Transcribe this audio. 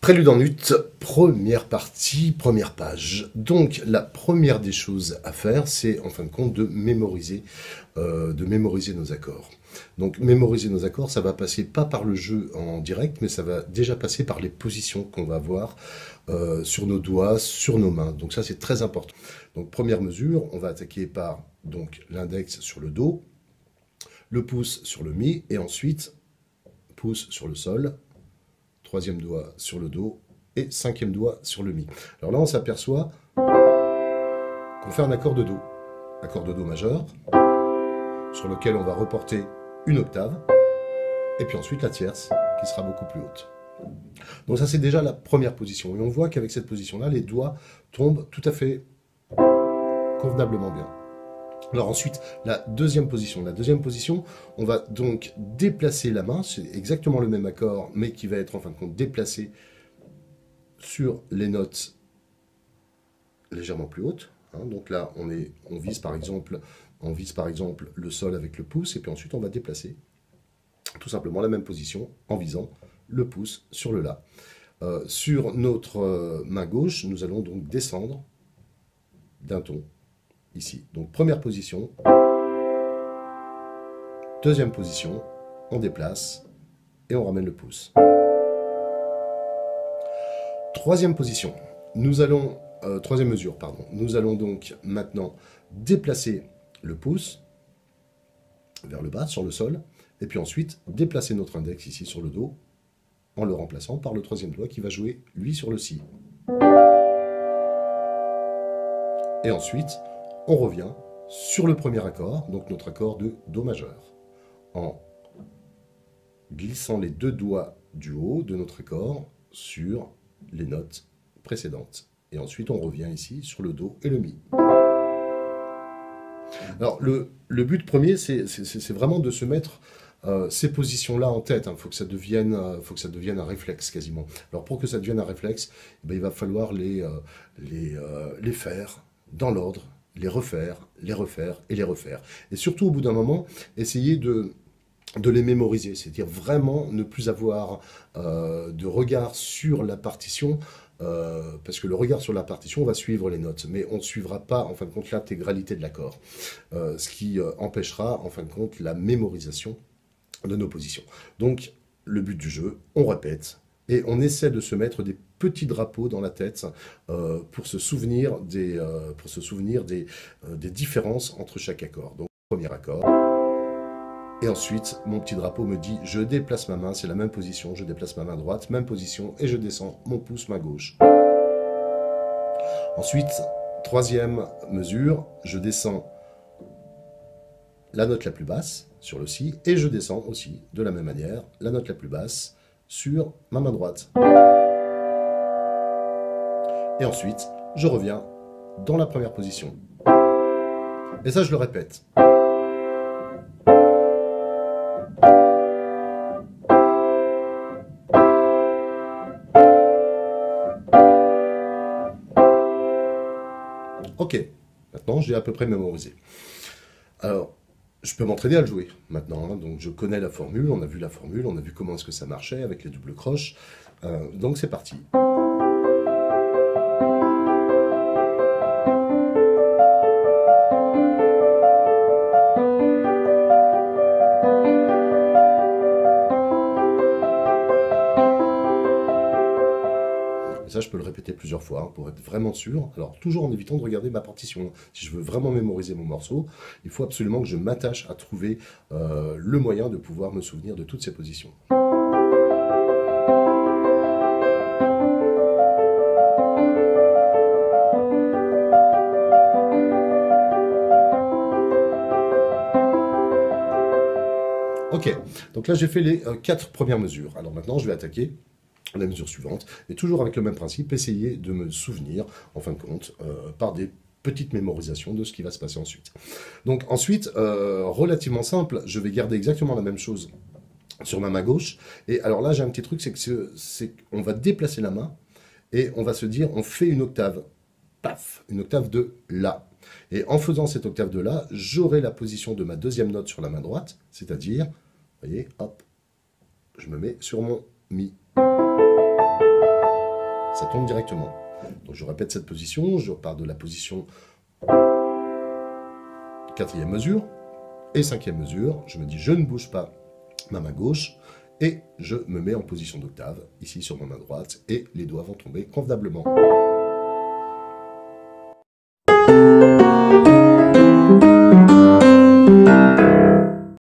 Prélude en ut, première partie, première page. Donc la première des choses à faire, c'est en fin de compte de mémoriser nos accords. Donc mémoriser nos accords, ça va passer pas par le jeu en direct, mais ça va déjà passer par les positions qu'on va avoir sur nos doigts, sur nos mains. Donc ça c'est très important. Donc première mesure, on va attaquer par donc l'index sur le do, le pouce sur le mi, et ensuite pouce sur le sol, troisième doigt sur le do et cinquième doigt sur le mi. Alors là, on s'aperçoit qu'on fait un accord de do majeur, sur lequel on va reporter une octave, et puis ensuite la tierce, qui sera beaucoup plus haute. Donc ça, c'est déjà la première position. Et on voit qu'avec cette position-là, les doigts tombent tout à fait convenablement bien. Alors ensuite, la deuxième position. La deuxième position, on va donc déplacer la main, c'est exactement le même accord, mais qui va être en fin de compte déplacé sur les notes légèrement plus hautes. Donc là, on vise par exemple le sol avec le pouce, et puis ensuite on va déplacer tout simplement la même position en visant le pouce sur le la. Sur notre main gauche, nous allons donc descendre d'un ton. Ici. Donc première position, deuxième position, on déplace et on ramène le pouce. Troisième position, troisième mesure, pardon. Nous allons donc maintenant déplacer le pouce vers le bas, sur le sol, et puis ensuite déplacer notre index ici sur le do, en le remplaçant par le troisième doigt qui va jouer, lui, sur le si. Et ensuite, on revient sur le premier accord, donc notre accord de do majeur, en glissant les deux doigts du haut de notre accord sur les notes précédentes. Et ensuite, on revient ici sur le do et le mi. Alors, le but premier, c'est vraiment de se mettre ces positions-là en tête. Il faut que ça devienne un réflexe quasiment. Alors, pour que ça devienne un réflexe, il va falloir les faire dans l'ordre, les refaire et les refaire. Et surtout, au bout d'un moment, essayer de les mémoriser, c'est-à-dire vraiment ne plus avoir de regard sur la partition, parce que le regard sur la partition va suivre les notes, mais on ne suivra pas, en fin de compte, l'intégralité de l'accord, ce qui empêchera, en fin de compte, la mémorisation de nos positions. Donc, le but du jeu, on répète, et on essaie de se mettre des petits drapeaux dans la tête pour se souvenir des différences entre chaque accord. Donc, premier accord. Et ensuite, mon petit drapeau me dit, je déplace ma main, c'est la même position, je déplace ma main droite, même position, et je descends mon pouce, main gauche. Ensuite, troisième mesure, je descends la note la plus basse sur le si, et je descends aussi, de la même manière, la note la plus basse sur ma main droite. Et ensuite, je reviens dans la première position. Et ça, je le répète. Ok, maintenant j'ai à peu près mémorisé. Alors, je peux m'entraîner à le jouer maintenant, donc je connais la formule, on a vu comment est-ce que ça marchait avec les doubles croches, donc c'est parti. Ça, je peux le répéter plusieurs fois pour être vraiment sûr. Alors, toujours en évitant de regarder ma partition. Si je veux vraiment mémoriser mon morceau, il faut absolument que je m'attache à trouver le moyen de pouvoir me souvenir de toutes ces positions. Ok, donc là j'ai fait les 4 premières mesures. Alors maintenant je vais attaquer la mesure suivante, et toujours avec le même principe, essayer de me souvenir, en fin de compte, par des petites mémorisations de ce qui va se passer ensuite. Donc ensuite, relativement simple, je vais garder exactement la même chose sur ma main gauche, et alors là j'ai un petit truc, c'est qu'on va déplacer la main, et on va se dire, on fait une octave, paf, une octave de La. Et en faisant cette octave de La, j'aurai la position de ma deuxième note sur la main droite, c'est-à-dire, vous voyez, hop, je me mets sur mon Mi. ça tombe directement. Donc je répète cette position, je repars de la position 4e mesure et 5e mesure. Je me dis je ne bouge pas ma main gauche et je me mets en position d'octave, ici sur ma main droite, et les doigts vont tomber convenablement.